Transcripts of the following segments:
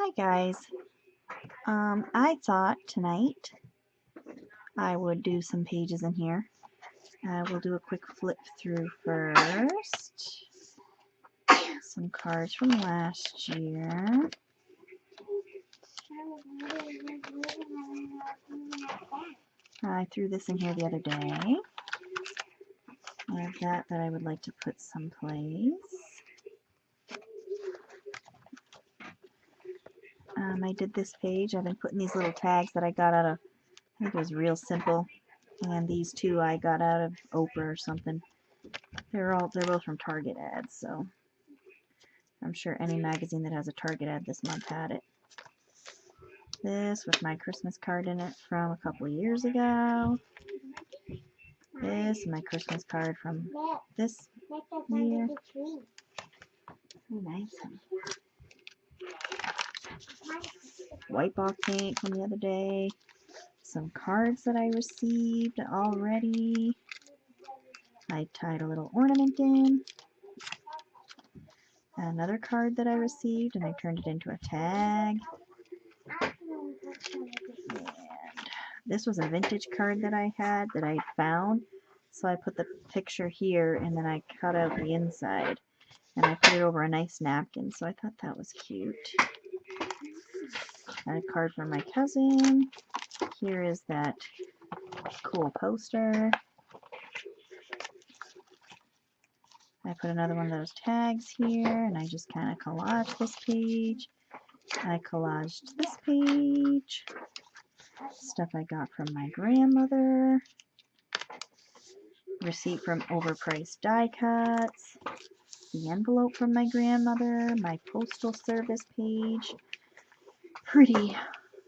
Hi guys. I thought tonight I would do some pages in here. We'll do a quick flip through first. Some cards from last year. I threw this in here the other day. I have that I would like to put someplace. I did this page. I've been putting these little tags that I got out of, I think it was Real Simple, and these two I got out of Oprah or something. They're both from Target ads, so I'm sure any magazine that has a Target ad this month had it. This with my Christmas card in it from a couple of years ago. This, my Christmas card from this year. Oh, nice. White box paint from the other day. Some cards that I received already. I tied a little ornament in. Another card that I received, and I turned it into a tag. And this was a vintage card that I had that I found. So I put the picture here, and then I cut out the inside. And I put it over a nice napkin, so I thought that was cute. And a card from my cousin. Here is that cool poster. I put another one of those tags here, and I just kind of collaged this page. I collaged this page. Stuff I got from my grandmother. Receipt from Overpriced Die Cuts. The envelope from my grandmother. My postal service page. Pretty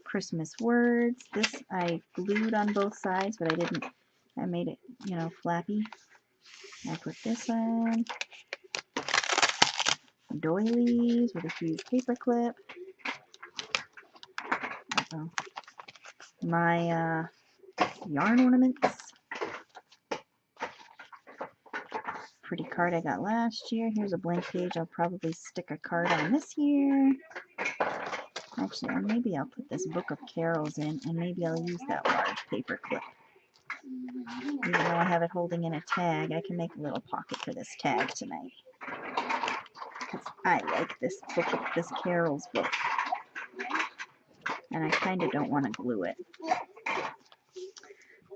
Christmas words. This I glued on both sides, but I didn't. I made it, flappy. I put this on. Doilies with a huge paper clip. My yarn ornaments. Pretty card I got last year. Here's a blank page. I'll probably stick a card on this year. Actually, maybe I'll put this Book of Carols in, and maybe I'll use that large paper clip. Even though I have it holding in a tag, I can make a little pocket for this tag tonight. Because I like this book, this Carols book. And I kind of don't want to glue it.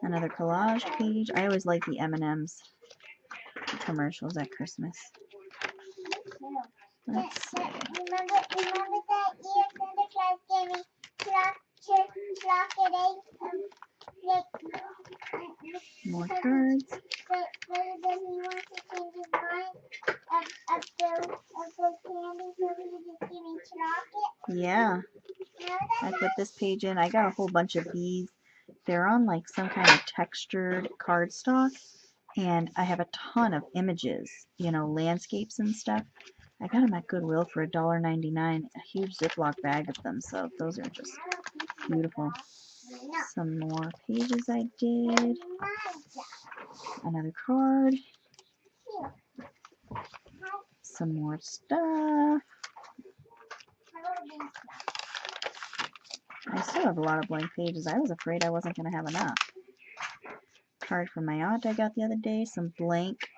Another collage page. I always like the M&M's commercials at Christmas. Let's see. Remember that year Santa Claus gave me More cards. But then he wants to change his mind of those candies, so he just gave me chocolate. Yeah. I put this page in. I got a whole bunch of these. They're on like some kind of textured cardstock. And I have a ton of images, landscapes and stuff. I got them at Goodwill for $1.99, a huge Ziploc bag of them, so those are just beautiful. Some more pages I did. Another card. Some more stuff. I still have a lot of blank pages. I was afraid I wasn't going to have enough. Card from my aunt I got the other day. Some blank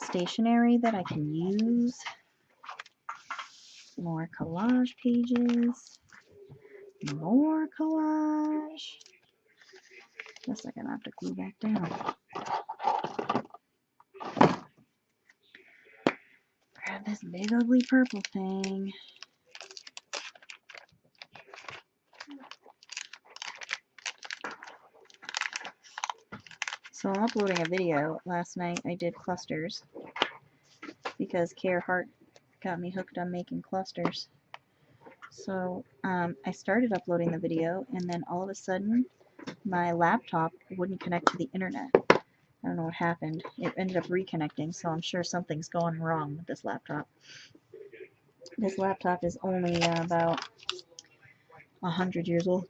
stationery that I can use. More collage pages. More collage. Guess I'm gonna have to glue back down. Grab this big ugly purple thing. So I'm uploading a video. Last night I did clusters because Carhartt got me hooked on making clusters. So I started uploading the video, and then all of a sudden my laptop wouldn't connect to the internet. I don't know what happened. It ended up reconnecting, so I'm sure something's going wrong with this laptop. This laptop is only about 100 years old.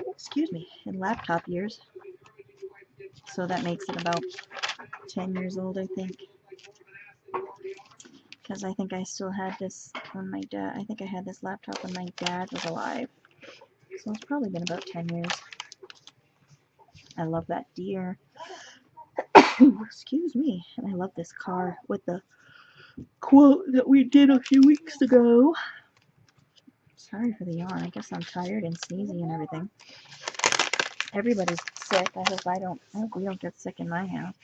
Excuse me, in laptop years. So that makes it about 10 years old, I think. because I think I still had this when my dad, I think I had this laptop when my dad was alive. So it's probably been about 10 years. I love that deer. Excuse me. And I love this car with the quote that we did a few weeks ago. Sorry for the yawn. I guess I'm tired and sneezy and everything. Everybody's sick. I hope we don't get sick in my house.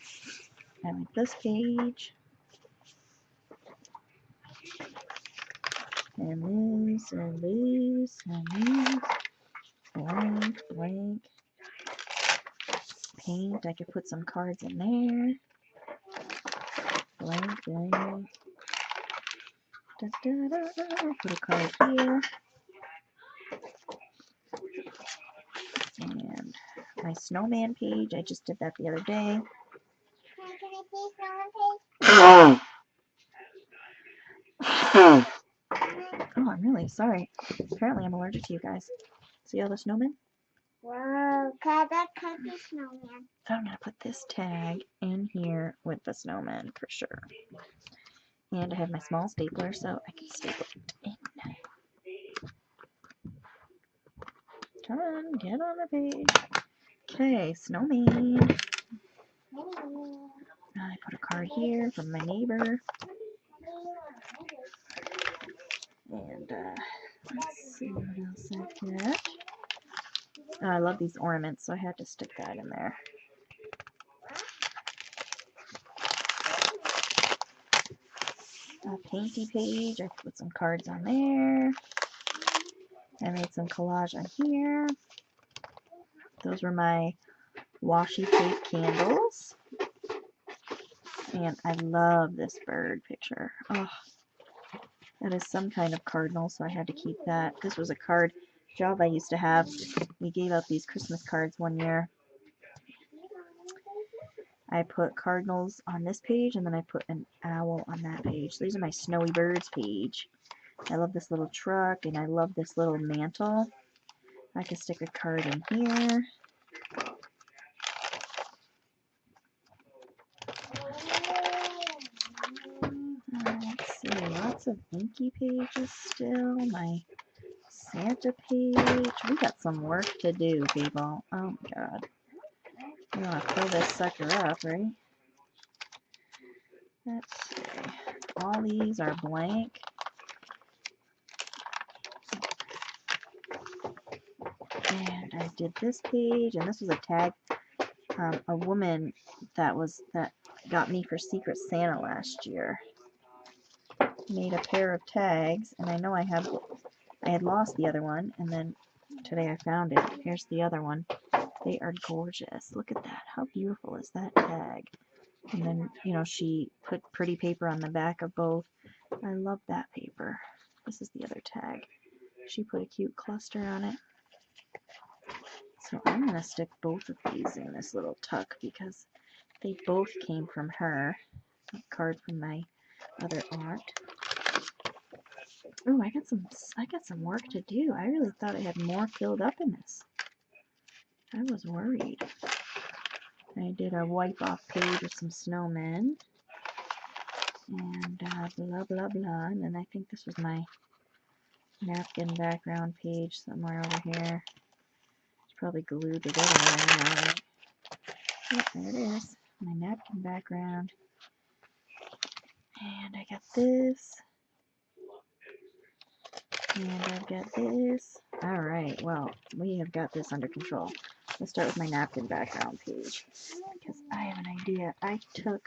I like this page. And this, and this, and this. Blank, blank. Paint. I could put some cards in there. Blank, blank. Da, da, da. Put a card here. And my snowman page. I just did that the other day. Oh, I'm really sorry. Apparently I'm allergic to you guys. See all the snowmen? Whoa, that cookie snowman. So I'm going to put this tag in here with the snowman for sure. And I have my small stapler so I can staple it in. Come on, get on the page. Okay, snowman. I put a card here from my neighbor. And let's see what else I've got. Oh, I love these ornaments, so I had to stick that in there. A painty page. I put some cards on there. I made some collage on here. Those were my washi tape candles. And I love this bird picture. Oh, that is some kind of cardinal, so I had to keep that. This was a card job I used to have. We gave out these Christmas cards one year. I put cardinals on this page, and then I put an owl on that page. These are my snowy birds page. I love this little truck, and I love this little mantle. I can stick a card in here. Let's see, lots of inky pages still. My Santa page. We got some work to do, people. Oh my god. We want to fill this sucker up, right? Let's see. All these are blank. And I did this page, and this was a tag. A woman that got me for Secret Santa last year made a pair of tags, and I know I had lost the other one, and then today I found it. Here's the other one. They are gorgeous. Look at that. How beautiful is that tag? And then, you know, she put pretty paper on the back of both. I love that paper. This is the other tag. She put a cute cluster on it. So I'm going to stick both of these in this little tuck because they both came from her. A card from my other aunt. Oh, I got some work to do. I really thought I had more filled up in this. I was worried. I did a wipe off page with some snowmen. And blah blah blah. And then I think this was my napkin background page somewhere over here. It's probably glued together right now. Yep, there it is. My napkin background. And I got this. And I've got this. Alright, well, we have got this under control. Let's start with my napkin background page. Because I have an idea. The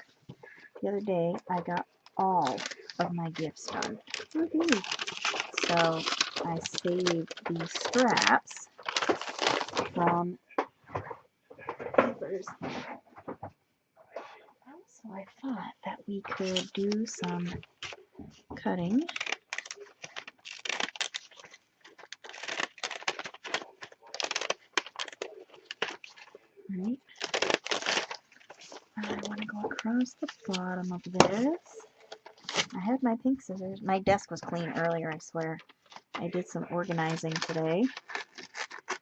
other day, I got all of my gifts done. Woohoo! So, I saved these scraps from papers. So I thought that we could do some cutting. Right. I want to go across the bottom of this. I had my pink scissors. My desk was clean earlier, I swear. I did some organizing today.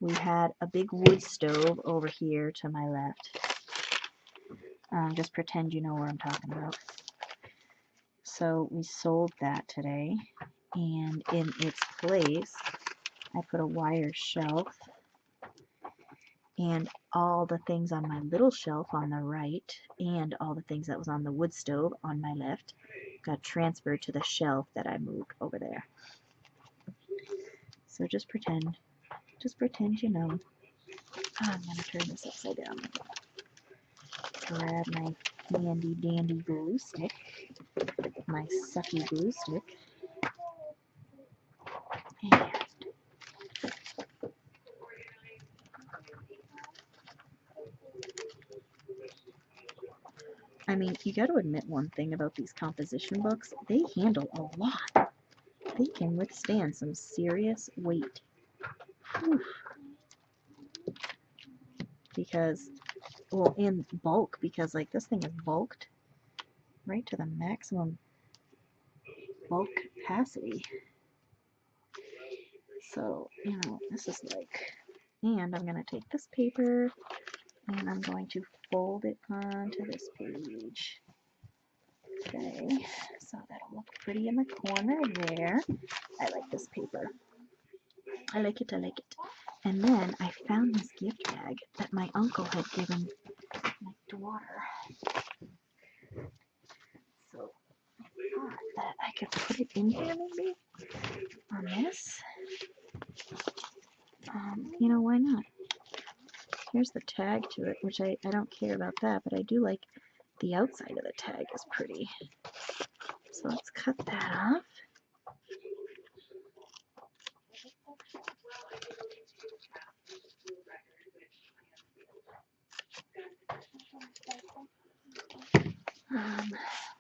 We had a big wood stove over here to my left. Just pretend you know where I'm talking about. So we sold that today, and in its place, I put a wire shelf, and all the things on my little shelf on the right, and all the things that was on the wood stove on my left, got transferred to the shelf that I moved over there. So just pretend you know. I'm gonna turn this upside down. Grab my handy dandy glue stick, my sucky glue stick, and I mean, you got to admit one thing about these composition books, they handle a lot. They can withstand some serious weight. Whew. Because, well, in bulk, because like this thing is bulked right to the maximum bulk capacity. So, you know, this is like, and I'm going to take this paper and I'm going to fold it onto this page. Okay, so that'll look pretty in the corner there. I like this paper. I like it, I like it. And then I found this gift bag that my uncle had given my daughter. So I thought that I could put it in here maybe on this. You know, why not? Here's the tag to it, which I don't care about that, but I do like the outside of the tag is pretty. So let's cut that off.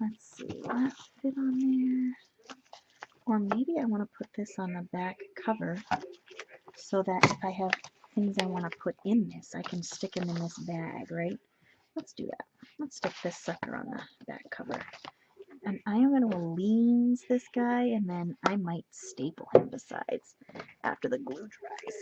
Let's see, will that fit on there? Or maybe I want to put this on the back cover so that if I have things I want to put in this, I can stick them in this bag, right? Let's do that. Let's stick this sucker on the back cover. And I am going to Aleene's this guy, and then I might staple him besides after the glue dries.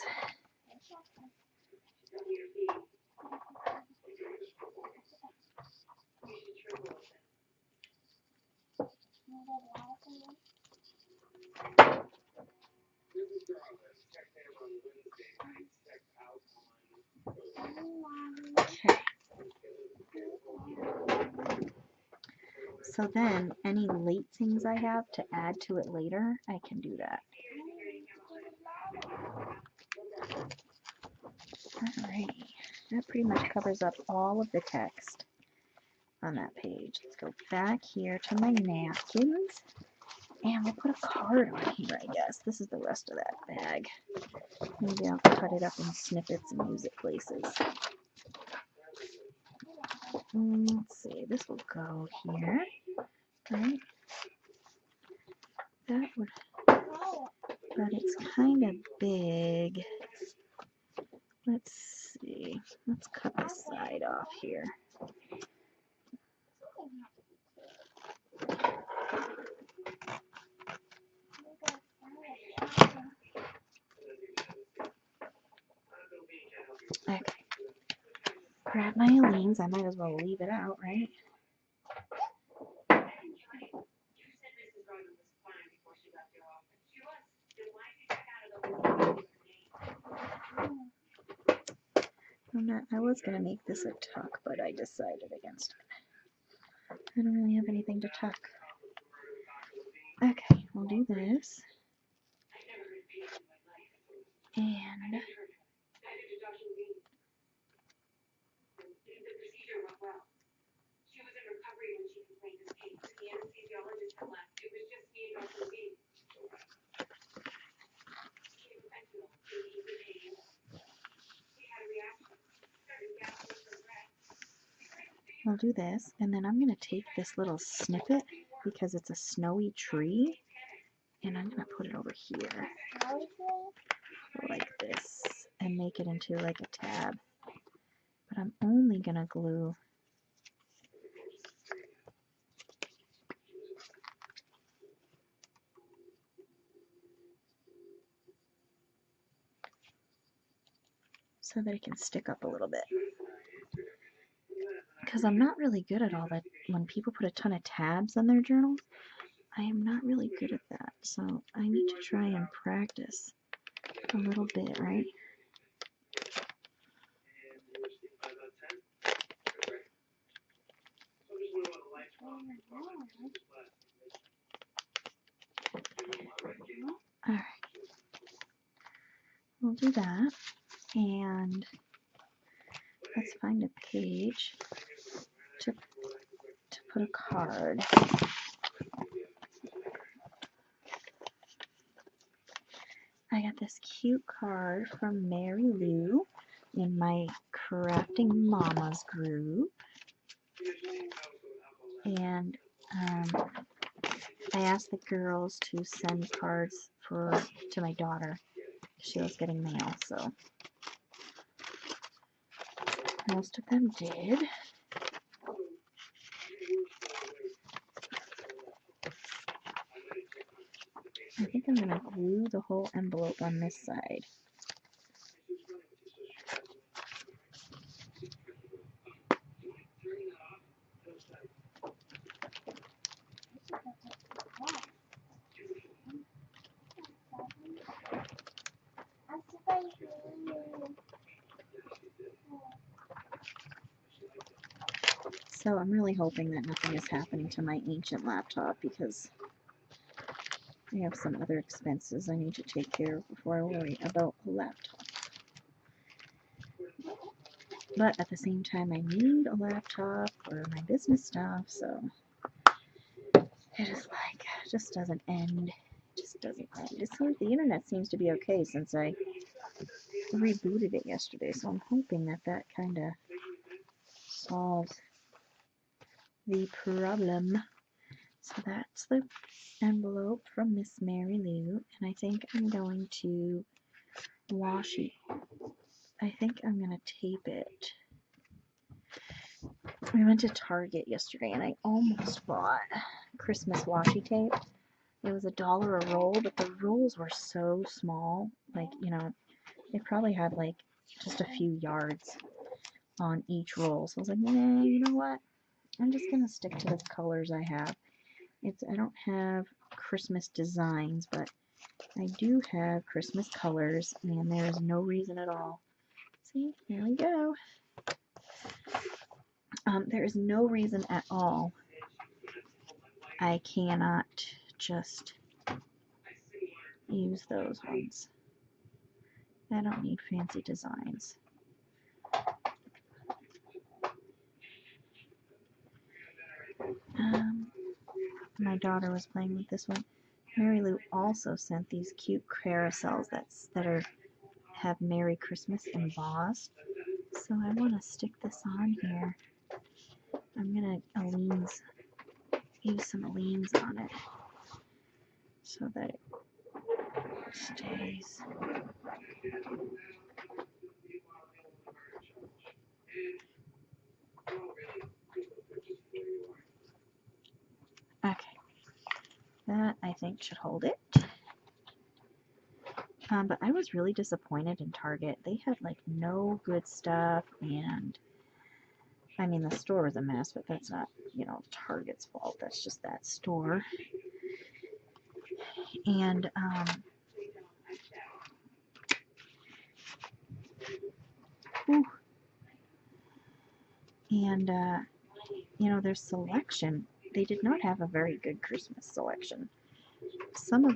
Okay. So then, any late things I have to add to it later, I can do that. Alrighty, that pretty much covers up all of the text on that page. Let's go back here to my napkins, and we'll put a card on here, I guess. This is the rest of that bag. Maybe I'll cut it up in snippets and use it places. Let's see, this will go here, right? That would, but it's kind of big. Let's see, let's cut this side off here. Okay. Grab my Aleene's, I might as well leave it out, right? I was going to make this a tuck, but I decided against it. I don't really have anything to tuck. Okay, we'll do this. And we'll do this, and then I'm going to take this little snippet because it's a snowy tree, and I'm going to put it over here like this and make it into like a tab. But I'm only going to glue so that it can stick up a little bit. Because I'm not really good at all that when people put a ton of tabs on their journals. I am not really good at that, so I need to try and practice a little bit, right? Alright, we'll do that, and let's find a page to put a card. I got this cute card from Mary Lou in my Crafting Mamas group, and I asked the girls to send cards to my daughter. She was getting mail, so most of them did. I think I'm going to glue the whole envelope on this side. So I'm really hoping that nothing is happening to my ancient laptop, because I have some other expenses I need to take care of before I worry about a laptop. But at the same time, I need a laptop for my business stuff, so it is like, it just doesn't end. It just doesn't end. The internet seems to be okay since I rebooted it yesterday, so I'm hoping that that kind of solves the problem. So that's the envelope from Miss Mary Lou, and I think I'm going to washi. I think I'm going to tape it. We went to Target yesterday and I almost bought Christmas washi tape. It was $1 a roll, but the rolls were so small. Like, you know, they probably had like just a few yards on each roll. So I was like, nah, you know what? I'm just going to stick to the colors I have. I don't have Christmas designs, but I do have Christmas colors, and there is no reason at all. See, there we go. There is no reason at all I cannot just use those ones. I don't need fancy designs. My daughter was playing with this one. Mary Lou also sent these cute carousels that have Merry Christmas embossed. So I want to stick this on here. I'm gonna use some Aleene's on it so that it stays. Okay, that I think should hold it. But I was really disappointed in Target. They had like no good stuff, and I mean the store was a mess, but that's not, you know, Target's fault. That's just that store. And you know, their selection, they did not have a very good Christmas selection.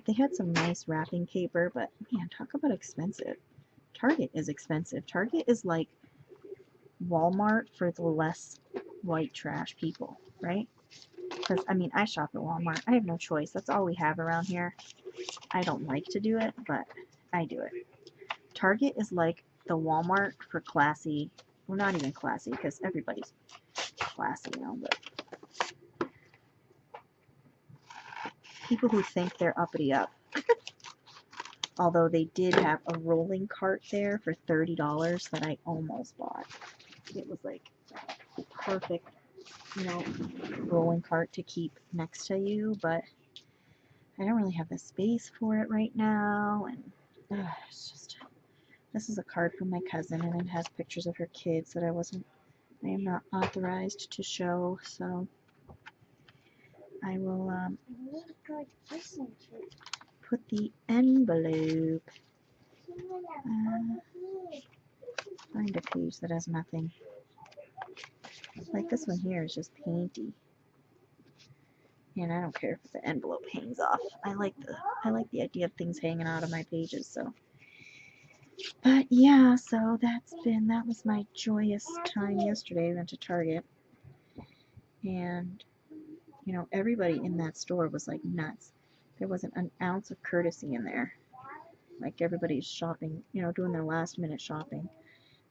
They had some nice wrapping paper, but man, talk about expensive. Target is expensive. Target is like Walmart for the less white trash people, right? Because, I mean, I shop at Walmart. I have no choice. That's all we have around here. I don't like to do it, but I do it. Target is like the Walmart for classy, well, not even classy, because everybody's classy, you know, but people who think they're uppity up. Although they did have a rolling cart there for $30 that I almost bought. It was like perfect, you know, rolling cart to keep next to you, but I don't really have the space for it right now, and it's just, this is a card from my cousin, and it has pictures of her kids that I am not authorized to show, so I will put the envelope. Find a page that has nothing. Like this one here is just painty. And I don't care if the envelope hangs off. I like the idea of things hanging out of my pages, so. But yeah, so that was my joyous time yesterday. I went to Target, and you know, everybody in that store was like nuts. There wasn't an ounce of courtesy in there. Like everybody's shopping, you know, doing their last minute shopping.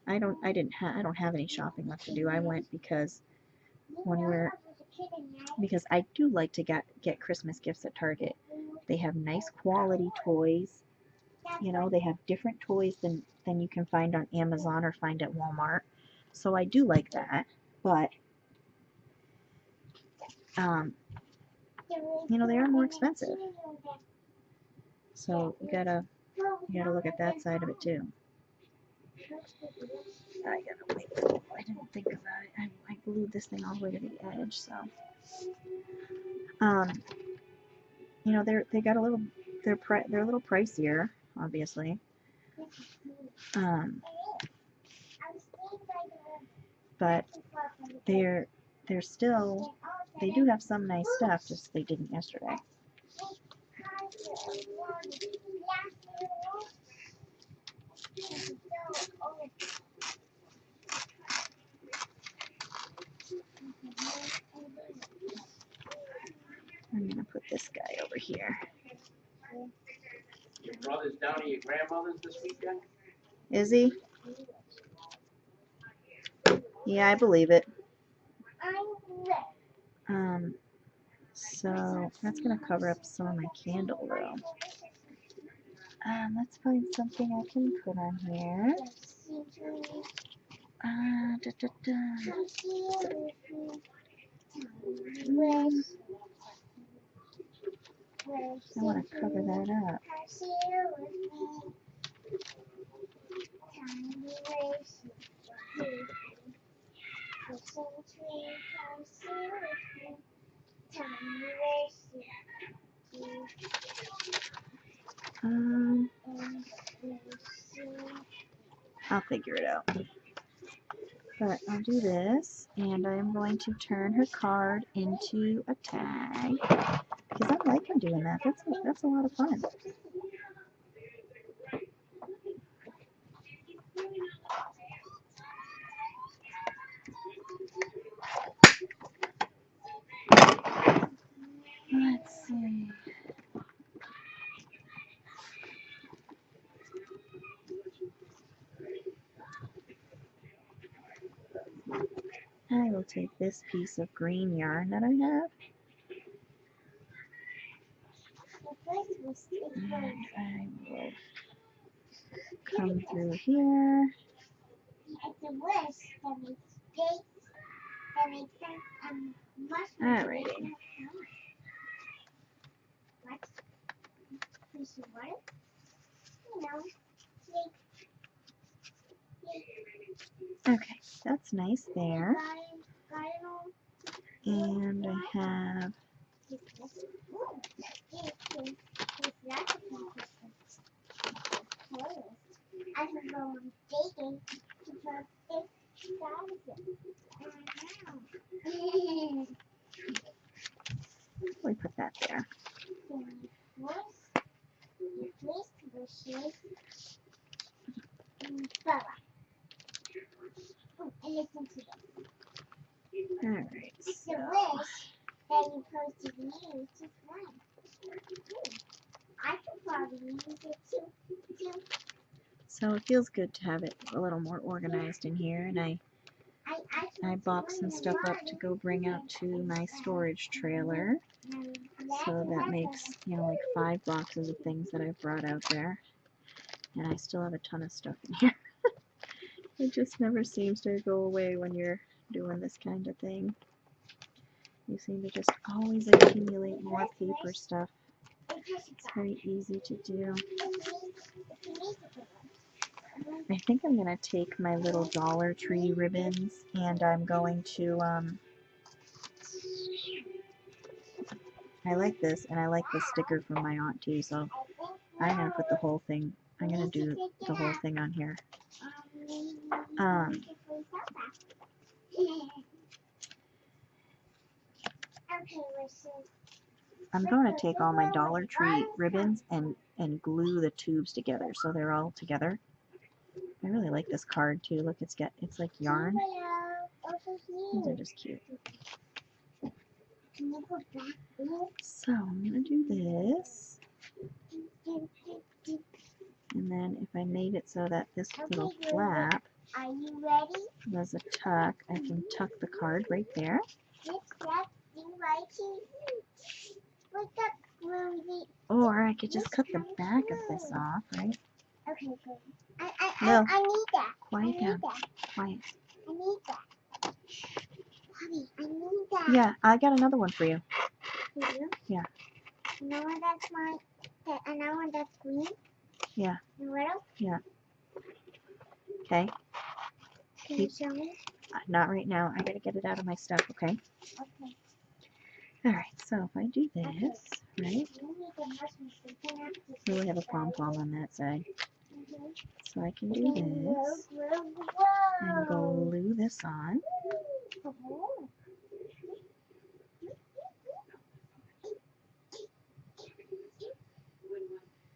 I don't have any shopping left to do. I went because because I do like to get Christmas gifts at Target. They have nice quality toys. You know, they have different toys than you can find on Amazon or find at Walmart. So I do like that. But you know, they are more expensive. So you gotta look at that side of it too. I didn't think about it. I glued this thing all the way to the edge, so you know, they're a little pricier, obviously. But they're still, they do have some nice stuff, just they didn't yesterday. I'm gonna put this guy over here. Your brother's down at your grandmother's this weekend? Is he? Yeah, I believe it. So that's gonna cover up some of my candle though. Let's find something I can put on here. I want to cover that up. I'll figure it out. But I'll do this, and I'm going to turn her card into a tag, because I'm liking doing that. That's a lot of fun. Let's see. I will take this piece of green yarn that I have, and I will come through here. Alrighty. Okay, that's nice there. And I have we put that there. Alright, so it feels good to have it a little more organized in here, and I boxed some stuff up to go bring out to my storage trailer. So that makes, you know, like 5 boxes of things that I've brought out there. And I still have a ton of stuff in here. It just never seems to go away when you're doing this kind of thing. You seem to just always accumulate more paper stuff. It's very easy to do. I think I'm going to take my little Dollar Tree ribbons, and I'm going to I like this, and I like the sticker from my aunt too, so I'm going to put the whole thing, I'm going to do the whole thing on here. Okay, listen. I'm going to take all my Dollar Tree ribbons and glue the tubes together so they're all together. I really like this card too. Look, it's like yarn. These are just cute. So I'm going to do this. And then if I made it so that this little flap Are you ready? was a tuck, I can tuck the card right there. Or I could just cut the back of this off, right? Okay, good. No. I need that. Quiet I down. need that. Quiet. I need that. Honey, I need that. Yeah, I got another one for you. For you? Yeah. Another one that's mine. Another one that's green? Yeah. And little? Yeah. Okay. Can you show me? Not right now. I gotta get it out of my stuff, okay? Okay. Alright, so if I do this, right? You need the mushrooms. You can have to So we have a pom-pom on that side. Mhm. So I can do this and Whoa. glue this on. Oh.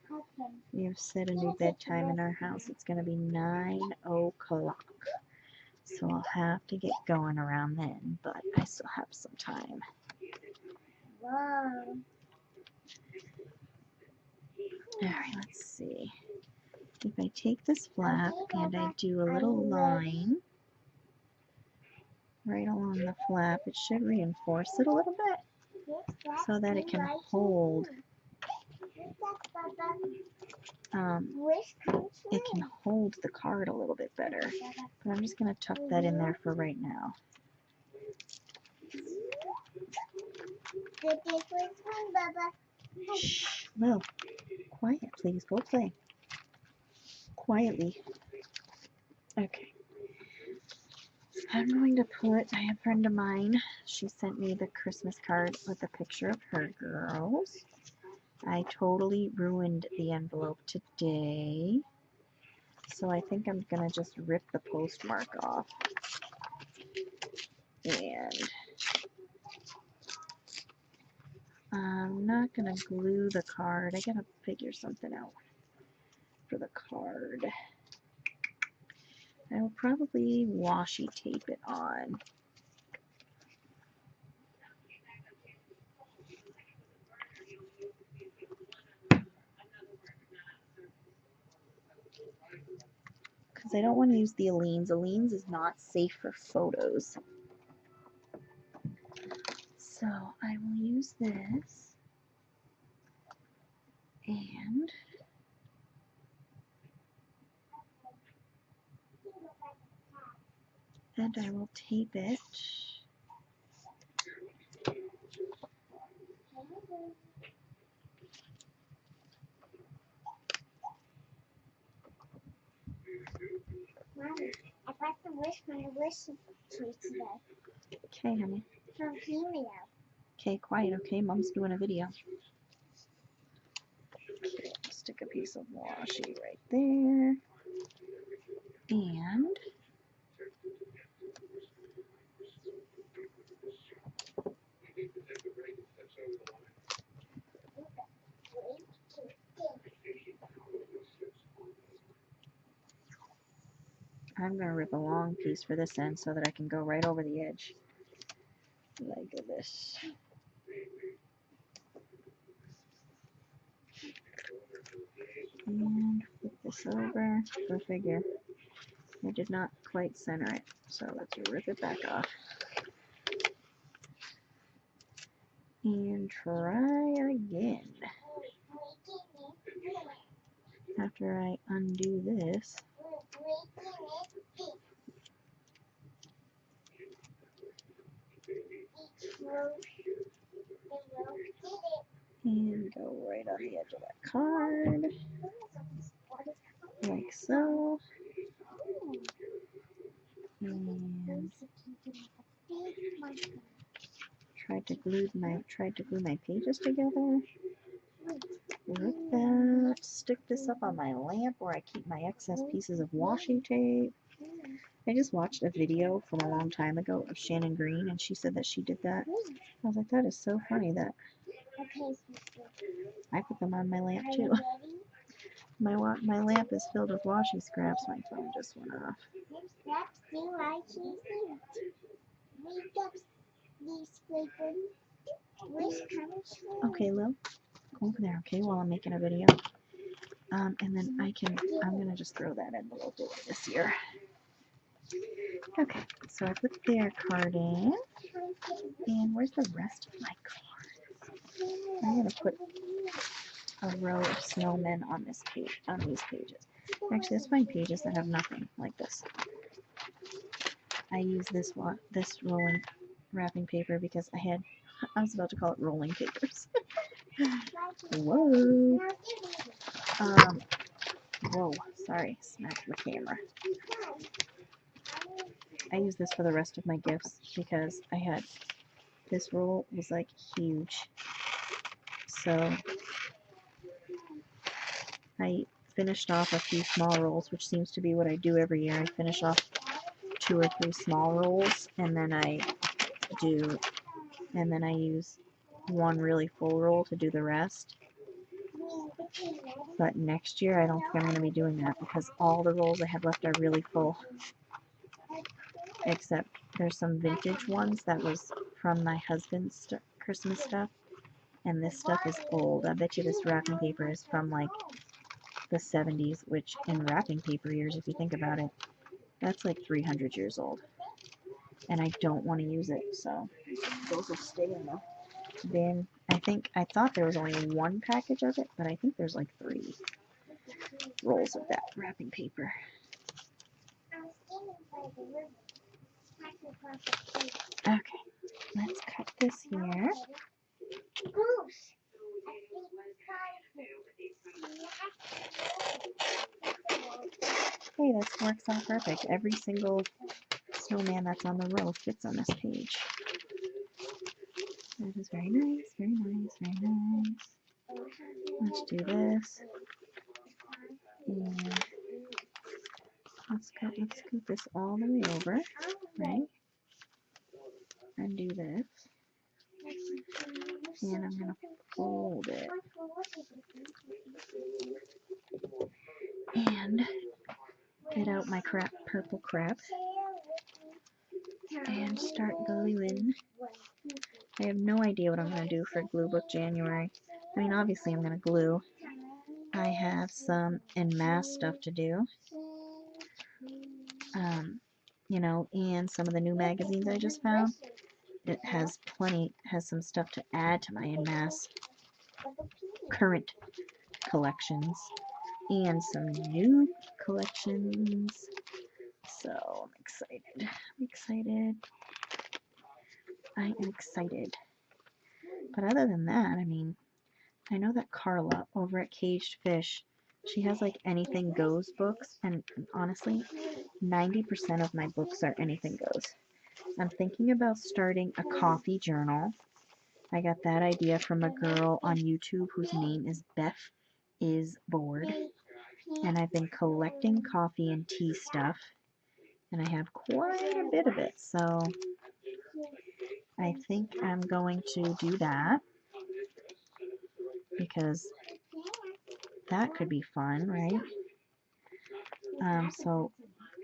Okay. We have set a new bedtime in our house. It's gonna be 9 o'clock. So I'll have to get going around then, but I still have some time. Whoa. Alright, let's see. If I take this flap and I do a little line right along the flap, it should reinforce it a little bit so that it can hold it can hold the card a little bit better. But I'm just going to tuck that in there for right now. Shh, Lil, quiet please, go play. Quietly. Okay. I'm going to put, I have a friend of mine, she sent me the Christmas card with a picture of her girls. I totally ruined the envelope today. So I think I'm going to just rip the postmark off. And I'm not going to glue the card. I got to figure something out for the card. I will probably washi tape it on. Because I don't want to use the Aleene's. Aleene's is not safe for photos. So I will use this. And I will tape it. Mommy, I got the wish from the wish tree today. Okay, honey. From Hemio. Okay, quiet, okay? Mom's doing a video. Okay, stick a piece of washi right there. And I'm going to rip a long piece for this end so that I can go right over the edge. Like this. And flip this over. Go figure. I did not quite center it, so let's rip it back off. And try again. After I undo this. And go right on the edge of that card. Like so. And tried to glue my pages together with that. Stick this up on my lamp where I keep my excess pieces of washi tape. I just watched a video from a long time ago of Shannon Green, and she said that she did that. I was like, that is so funny that Okay, I put them on my lamp are too. you ready? My lamp is filled with washi scraps. My phone just went off. That's do I choose it. Make up these flavors. Which comes from? Okay, Lil, go over there, okay, while I'm making a video. And then I'm gonna just throw that envelope over this year. Okay, so I put their card in, and where's the rest of my cards? I'm gonna put a row of snowmen on this page, on these pages. Actually, let's find pages that have nothing like this. I use this rolling wrapping paper because I was about to call it rolling papers. Whoa. Whoa, sorry, smacked the camera. I use this for the rest of my gifts because this roll was like huge. So I finished off a few small rolls, which seems to be what I do every year. I finish off 2 or 3 small rolls, and then I use one really full roll to do the rest. But next year I don't think I'm going to be doing that because all the rolls I have left are really full. Except there's some vintage ones that was from my husband's Christmas stuff, and this stuff is old. I bet you this wrapping paper is from like the 70s, which in wrapping paper years, if you think about it, that's like 300 years old. And I don't want to use it, so those will stay in the bin. I thought there was only 1 package of it, but I think there's like 3 rolls of that wrapping paper. Okay, let's cut this here. Hey, this works out perfect. Every single snowman that's on the row fits on this page. That is very nice, very nice, very nice. Let's do this. And let's scoot this all the way over, right? And do this. And I'm gonna fold it. And get out my purple crap and start gluing. I have no idea what I'm going to do for Glue Book January. I mean, obviously I'm going to glue. I have some en masse stuff to do. You know, and some of the new magazines I just found. It has some stuff to add to my en masse current collections. And some new collections. So I'm excited. I am excited. But other than that, I mean, I know that Carla over at Caged Fish, she has like Anything Goes books, and honestly, 90% of my books are Anything Goes. I'm thinking about starting a coffee journal. I got that idea from a girl on YouTube whose name is Beth is Bored, and I've been collecting coffee and tea stuff, and I have quite a bit of it, so I think I'm going to do that because that could be fun, right? So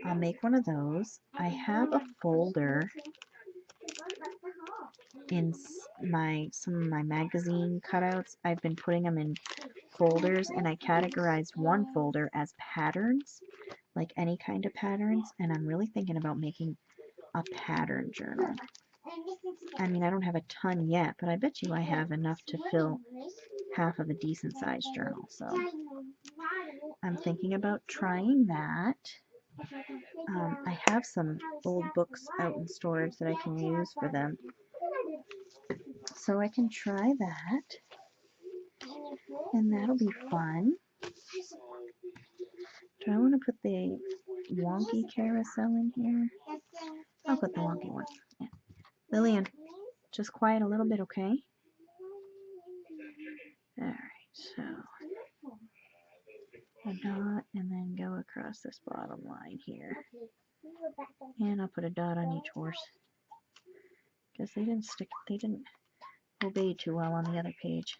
I'll make one of those. I have a folder in some of my magazine cutouts. I've been putting them in folders, and I categorized one folder as patterns, like any kind of patterns, and I'm really thinking about making a pattern journal. I mean, I don't have a ton yet, but I bet you I have enough to fill half of a decent sized journal, so I'm thinking about trying that. I have some old books out in storage that I can use for them, so I can try that, and that'll be fun. Do I want to put the wonky carousel in here? I'll put the wonky one. Yeah. Lillian, just quiet a little bit, okay? Alright, so a dot and then go across this bottom line here. And I'll put a dot on each horse. Because they didn't obey too well on the other page.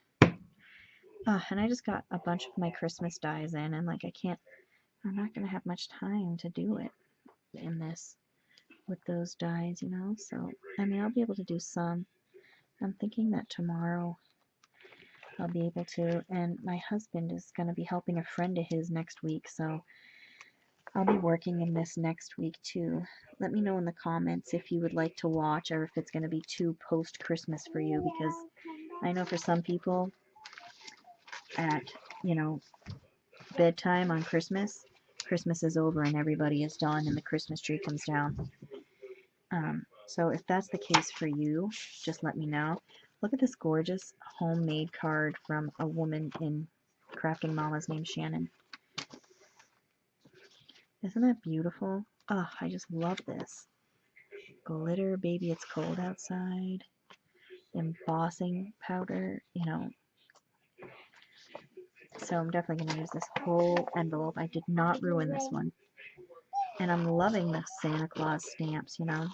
And I just got a bunch of my Christmas dies in, and like I'm not going to have much time to do it in this with those dies, you know? So, I mean, I'll be able to do some. I'm thinking that tomorrow I'll be able to, and my husband is going to be helping a friend of his next week, so I'll be working in this next week too. Let me know in the comments if you would like to watch or if it's going to be too post-Christmas for you, because I know for some people at, you know, bedtime on Christmas is over and everybody is done and the Christmas tree comes down. So if that's the case for you, just let me know. Look at this gorgeous homemade card from a woman in Crafting Mamas named Shannon. Isn't that beautiful? Oh, I just love this. Glitter, baby, it's cold outside. Embossing powder, you know. So I'm definitely going to use this whole envelope. I did not ruin this one. And I'm loving the Santa Claus stamps, you know.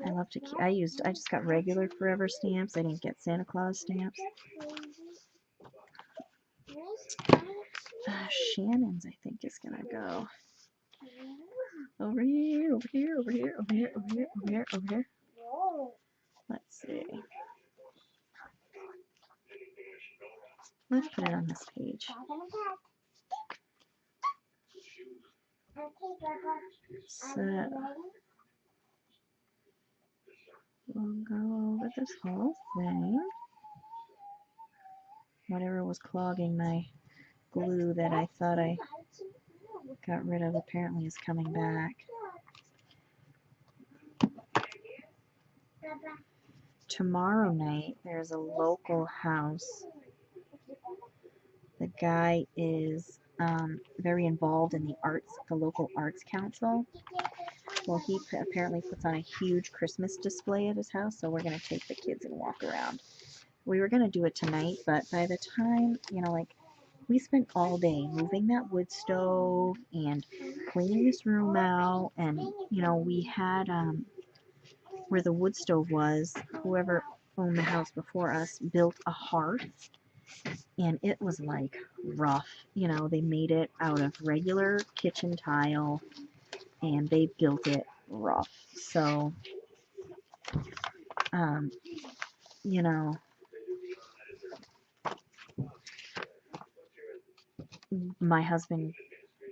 I love to keep, I just got regular Forever stamps. I didn't get Santa Claus stamps. Shannon's, I think, is going to go over here, over here, over here, over here, over here, over here, over here. Let's see. Let's put it on this page. So we'll go over this whole thing. Whatever was clogging my glue that I thought I got rid of apparently is coming back. Tomorrow night there's a local house. The guy is very involved in the local arts council. Well, he apparently puts on a huge Christmas display at his house, so we're going to take the kids and walk around. We were going to do it tonight, but by the time, you know, like, we spent all day moving that wood stove and cleaning this room out, and, you know, we had, where the wood stove was, whoever owned the house before us built a hearth, and it was, like, rough. You know, they made it out of regular kitchen tile, and they built it rough. So, you know, my husband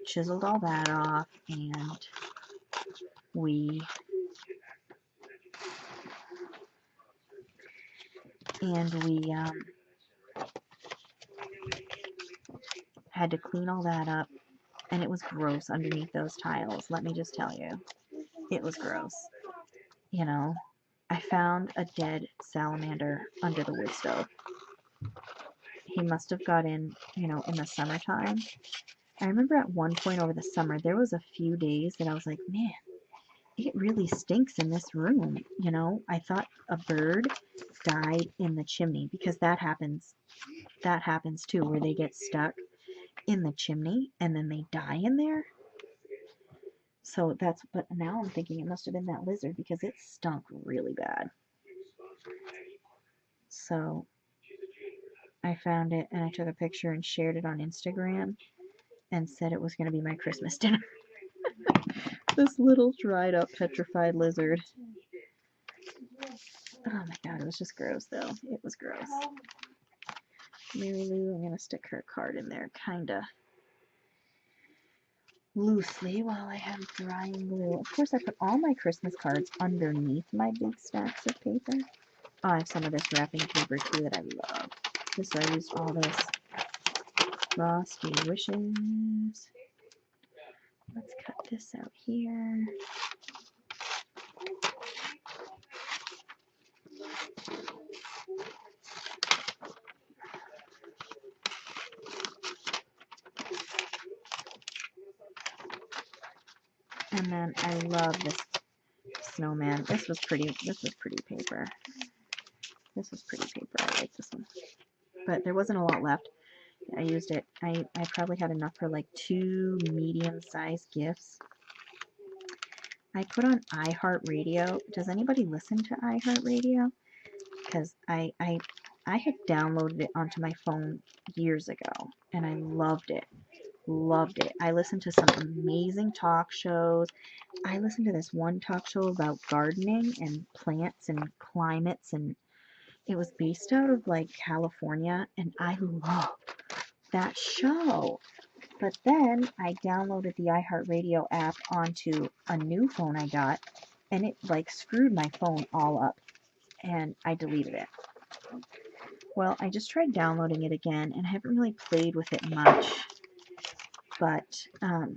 chiseled all that off, and we had to clean all that up, and it was gross underneath those tiles. Let me just tell you, it was gross. You know, I found a dead salamander under the wood stove. He must have got in, you know, in the summertime. I remember at one point over the summer, there was a few days that I was like, man, it really stinks in this room. You know, I thought a bird died in the chimney, because that happens too, where they get stuck in the chimney and then they die in there. So but now I'm thinking it must have been that lizard, because it stunk really bad. So I found it and I took a picture and shared it on Instagram and said it was going to be my Christmas dinner. This little dried up petrified lizard. Oh my god, it was just gross though. It was gross. Mary Lou, I'm going to stick her card in there kinda loosely while I have drying glue. Of course, I put all my Christmas cards underneath my big stacks of paper. Oh, I have some of this wrapping paper too that I love. So I used all this Frosty Wishes. Let's cut this out here. And then I love this snowman. This was pretty paper. This was pretty paper. I like this one. But there wasn't a lot left. I used it. I probably had enough for like 2 medium-sized gifts. I put on iHeartRadio. Does anybody listen to iHeartRadio? Because I had downloaded it onto my phone years ago, and I loved it. Loved it. I listened to some amazing talk shows. I listened to this one talk show about gardening and plants and climates, and it was based out of like California, and I loved that show. But then I downloaded the iHeartRadio app onto a new phone I got, and it like screwed my phone all up, and I deleted it. Well, I just tried downloading it again, and I haven't really played with it much. But I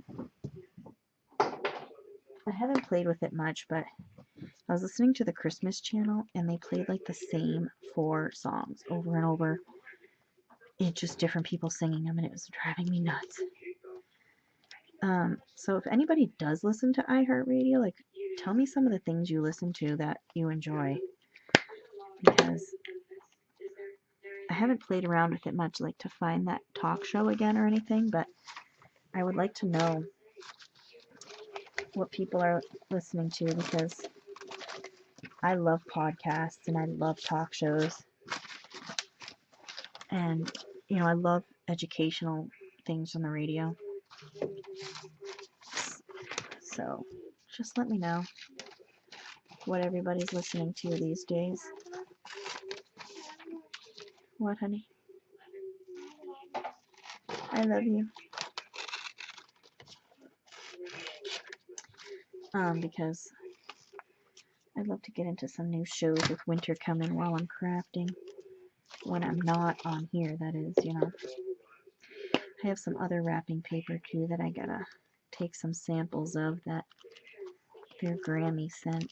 haven't played with it much, but I was listening to the Christmas channel, and they played like the same 4 songs over and over. It's just different people singing them, and it was driving me nuts. So if anybody does listen to iHeartRadio, like, tell me some of the things you listen to that you enjoy, because I haven't played around with it much, like to find that talk show again or anything, but I would like to know what people are listening to, because I love podcasts and I love talk shows, and you know, I love educational things on the radio. So just let me know what everybody's listening to these days. What, honey? I love you. Because I'd love to get into some new shows with winter coming while I'm crafting. When I'm not on here, that is, you know. I have some other wrapping paper too that I gotta take some samples of that your Grammy sent.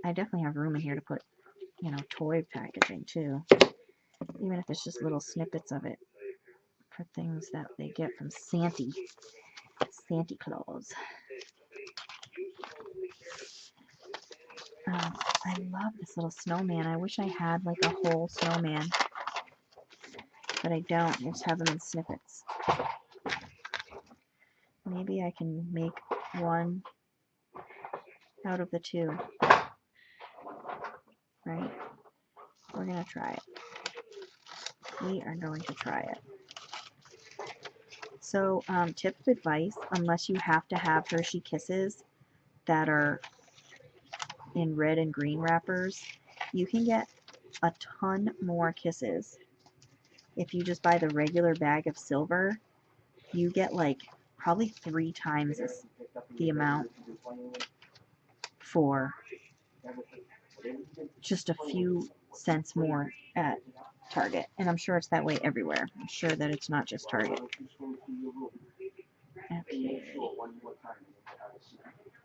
I definitely have room in here to put, you know, toy packaging too. Even if it's just little snippets of it for things that they get from Santa Claus. I love this little snowman. I wish I had like a whole snowman, but I don't. I just have them in snippets. Maybe I can make one out of the 2. Right? We're gonna try it. We are going to try it. So, tip of advice, unless you have to have Hershey Kisses that are in red and green wrappers, you can get a ton more kisses. If you just buy the regular bag of silver, you get like probably 3 times the amount for just a few cents more at Target. And I'm sure it's that way everywhere. I'm sure that it's not just Target. Okay.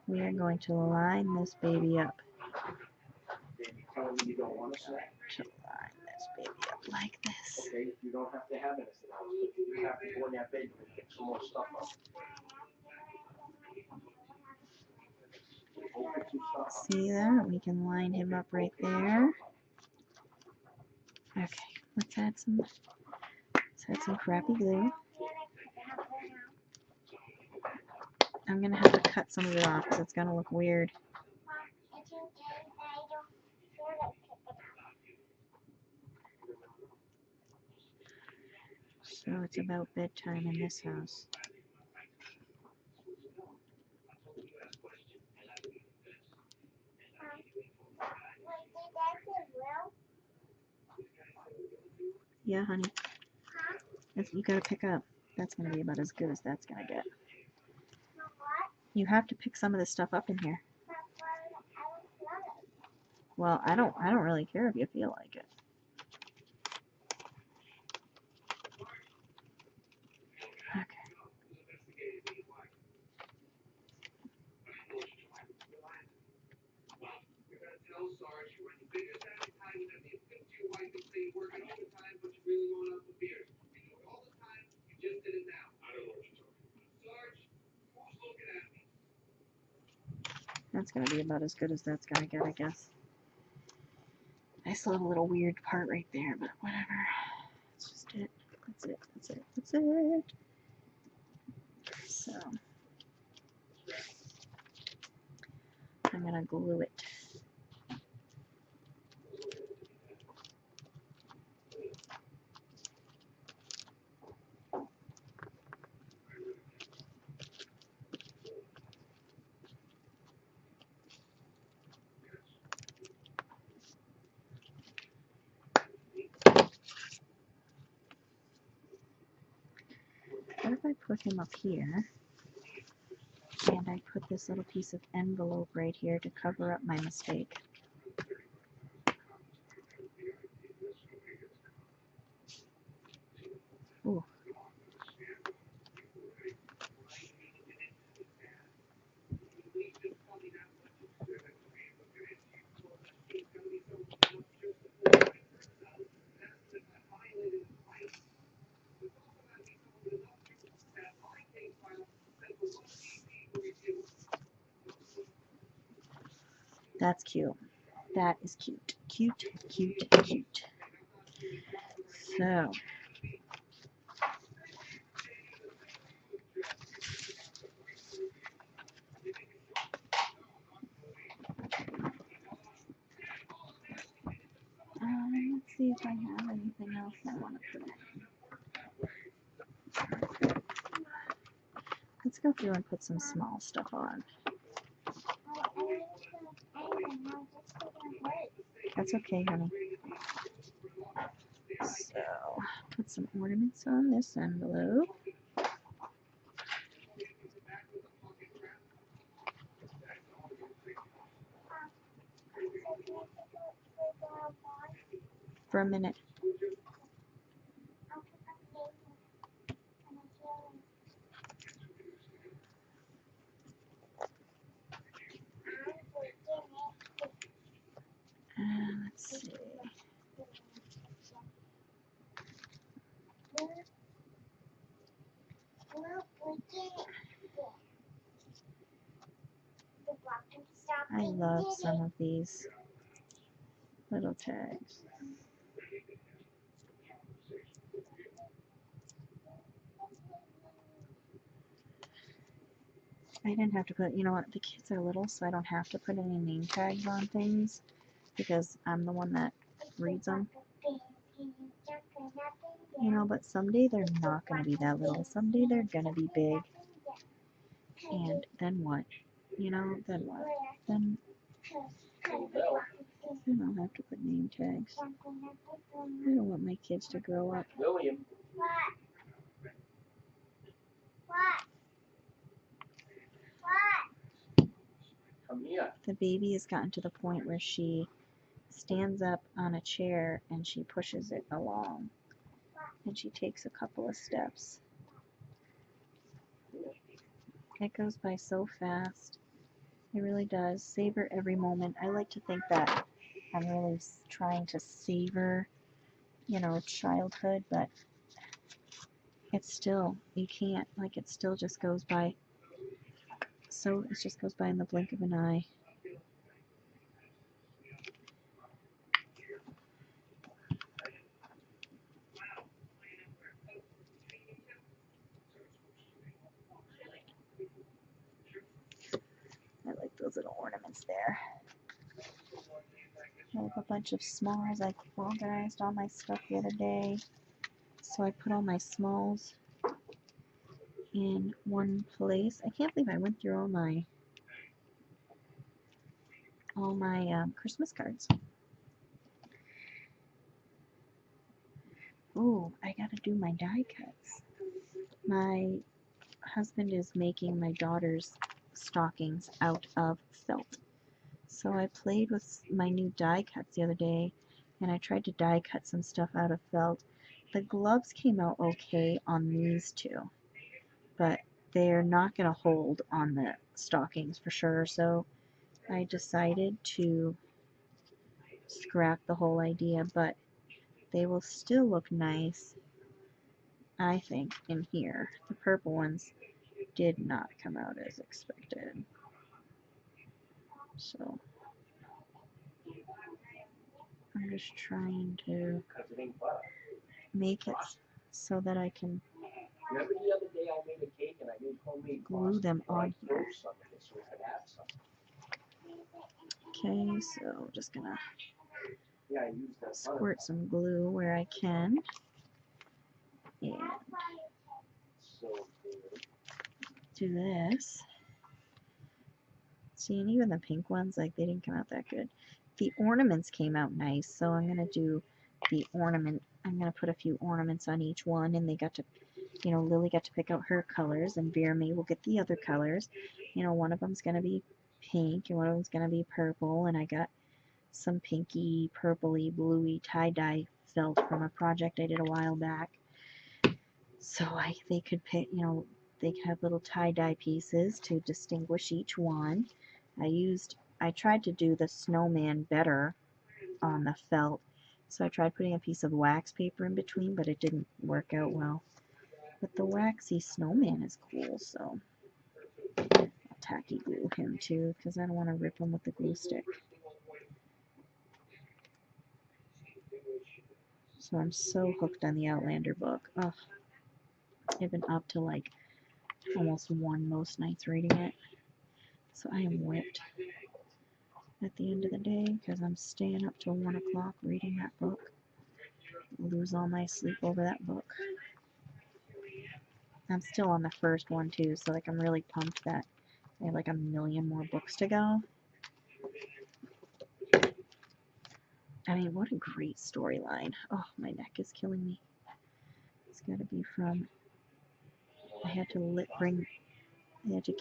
We are going to line this baby up. To line this baby up like this. Okay, you don't have to have anything else, but you have to go in that bedroom and pick some more stuff up. See that? We can line him up right there. Okay, let's add some crappy glue. I'm gonna have to cut some of it off because it's gonna look weird. So it's about bedtime in this house. Yeah, honey. You gotta pick up. That's gonna be about as good as that's gonna get. You have to pick some of this stuff up in here. Well, I don't really care if you feel like it. Okay. gonna be about as good as that's gonna get, I guess. I still have a little weird part right there, but whatever. That's just it. That's it. That's it. That's it. So I'm gonna glue it. What if I put him up here and I put this little piece of envelope right here to cover up my mistake? Ooh. That's cute. That is cute. Cute, cute, cute. So let's see if I have anything else I want to put in. Let's go through and put some small stuff on. That's okay, honey. So, put some ornaments on this envelope. For a minute. Let's see. I love some of these little tags. I didn't have to put, you know what, the kids are little, so I don't have to put any name tags on things because I'm the one that reads them. You know, but someday they're not going to be that little. Someday they're going to be big. And then what? You know, then what? Then I'll have to put name tags. I don't want my kids to grow up. William. Come here. The baby has gotten to the point where she stands up on a chair and she pushes it along. And she takes a couple of steps. It goes by so fast. It really does. Savor every moment. I like to think that I'm really trying to savor, you know, childhood, but it's still, you can't, like, it still just goes by. So it just goes by in the blink of an eye. I like those little ornaments there. I have a bunch of smalls. I organized all my stuff the other day. So I put all my smalls in one place. I can't believe I went through all my Christmas cards. Oh, I gotta do my die cuts. My husband is making my daughter's stockings out of felt. So I played with my new die cuts the other day and I tried to die cut some stuff out of felt. The gloves came out okay on these two, but they're not going to hold on the stockings for sure. So I decided to scrap the whole idea, but they will still look nice, I think, in here. The purple ones did not come out as expected. So I'm just trying to Because it ain't butter. make it so that I can Remember the other day I made a cake and I made homemade glue them frosting, but I on here. froze some of it so we could add some. Okay, so just gonna Yeah, I used that butter. squirt some glue where I can. And So good. do this. See, and even the pink ones, like, they didn't come out that good. The ornaments came out nice, so I'm going to do the ornament. I'm going to put a few ornaments on each one, and they got to, you know, Lily got to pick out her colors, and Vera May will get the other colors. You know, one of them's going to be pink, and one of them's going to be purple, and I got some pinky, purpley, bluey tie-dye felt from a project I did a while back. So they could pick, you know, they could have little tie-dye pieces to distinguish each one. I tried to do the snowman better on the felt, so I tried putting a piece of wax paper in between, but it didn't work out well. But the waxy snowman is cool, so I'll tacky glue him too, because I don't want to rip him with the glue stick. So I'm so hooked on the Outlander book. Ugh. I've been up to like almost 1 most nights reading it. So I am whipped at the end of the day because I'm staying up till 1 o'clock reading that book. Lose all my sleep over that book. I'm still on the first one too, so like I'm really pumped that I have like 1,000,000 more books to go. I mean, what a great storyline. Oh, my neck is killing me. It's got to be from. I had to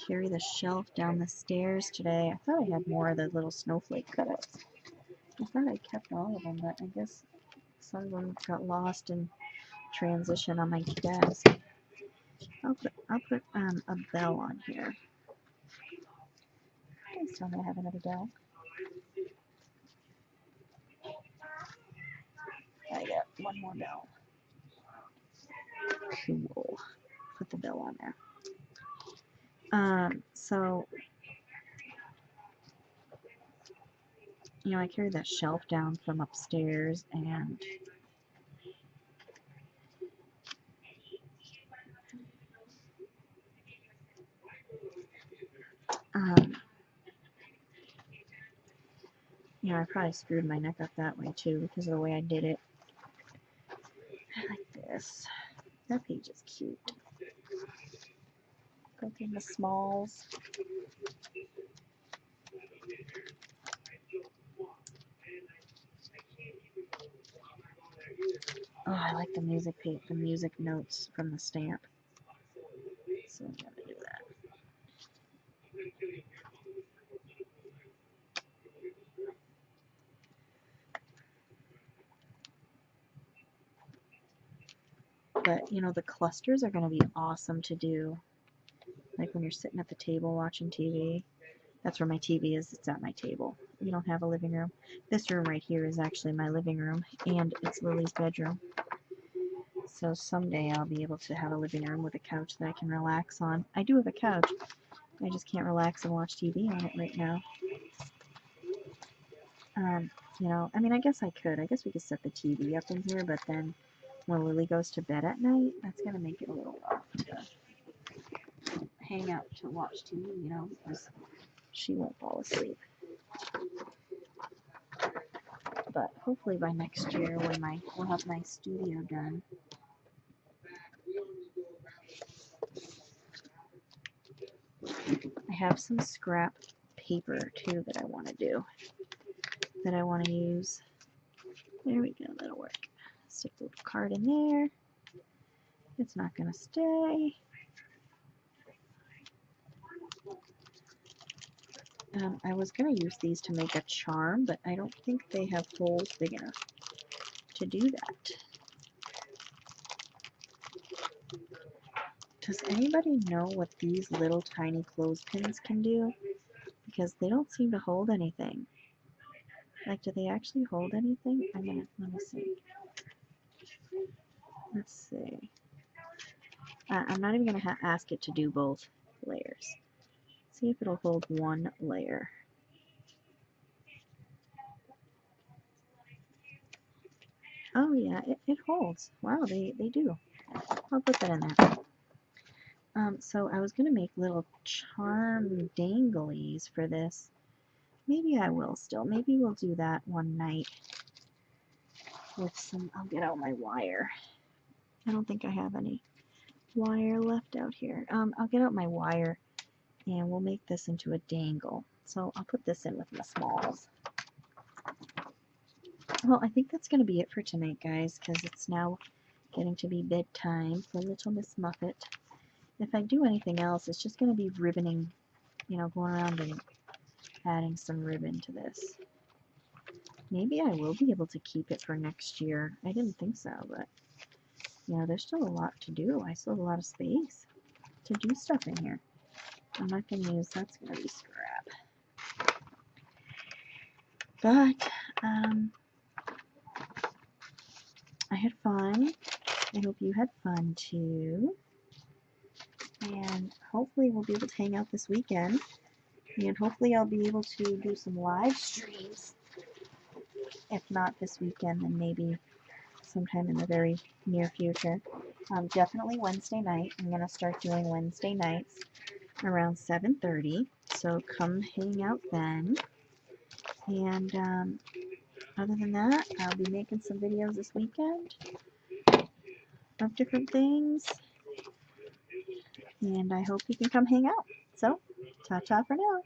carry the shelf down the stairs today. I thought I had more of the little snowflake cutouts. I thought I kept all of them, but I guess some of them got lost in transition on my desk. I'll put a bell on here. Please tell me I have another bell. I got one more bell. Cool. Put the bell on there. So, you know, I carried that shelf down from upstairs, and you know, I probably screwed my neck up that way too because of the way I did it. I like this. That page is cute. Go through the smalls. Oh, I like the music notes from the stamp. So I'm gonna do that. But you know, the clusters are gonna be awesome to do. Like when you're sitting at the table watching TV. That's where my TV is. It's at my table. We don't have a living room. This room right here is actually my living room, and it's Lily's bedroom. So someday I'll be able to have a living room with a couch that I can relax on. I do have a couch. I just can't relax and watch TV on it right now. You know, I mean, I guess I could. I guess we could set the TV up in here, but then when Lily goes to bed at night, that's going to make it a little rough to hang out to watch TV, you know, because she won't fall asleep. But hopefully by next year, when we'll have my studio done. I have some scrap paper too that I want to do, that I want to use. There we go, that'll work. Stick the little card in there. It's not going to stay. I was going to use these to make a charm, but I don't think they have holes big enough to do that. Does anybody know what these little tiny clothespins can do? Because they don't seem to hold anything. Like, do they actually hold anything? Let me see. Let's see. I'm not even going to ask it to do both layers. See if it'll hold one layer. Yeah, it holds. Wow, they do. I'll put that in there. So I was going to make little charm danglies for this. Maybe I will still. Maybe we'll do that one night with some, I'll get out my wire. I don't think I have any wire left out here. I'll get out my wire and we'll make this into a dangle. So I'll put this in with my smalls. Well, I think that's going to be it for tonight, guys, because it's now getting to be bedtime for Little Miss Muffet. If I do anything else, it's just going to be ribboning, you know, going around and adding some ribbon to this. Maybe I will be able to keep it for next year. I didn't think so, but, you know, there's still a lot to do. I still have a lot of space to do stuff in here. I'm not going to use, that's going to be scrap. But, I had fun. I hope you had fun too. And hopefully we'll be able to hang out this weekend. And hopefully I'll be able to do some live streams. If not this weekend, then maybe sometime in the very near future. Definitely Wednesday night. I'm going to start doing Wednesday nights around 7:30. So come hang out then. And other than that, I'll be making some videos this weekend of different things. And I hope you can come hang out. So, ta-ta for now.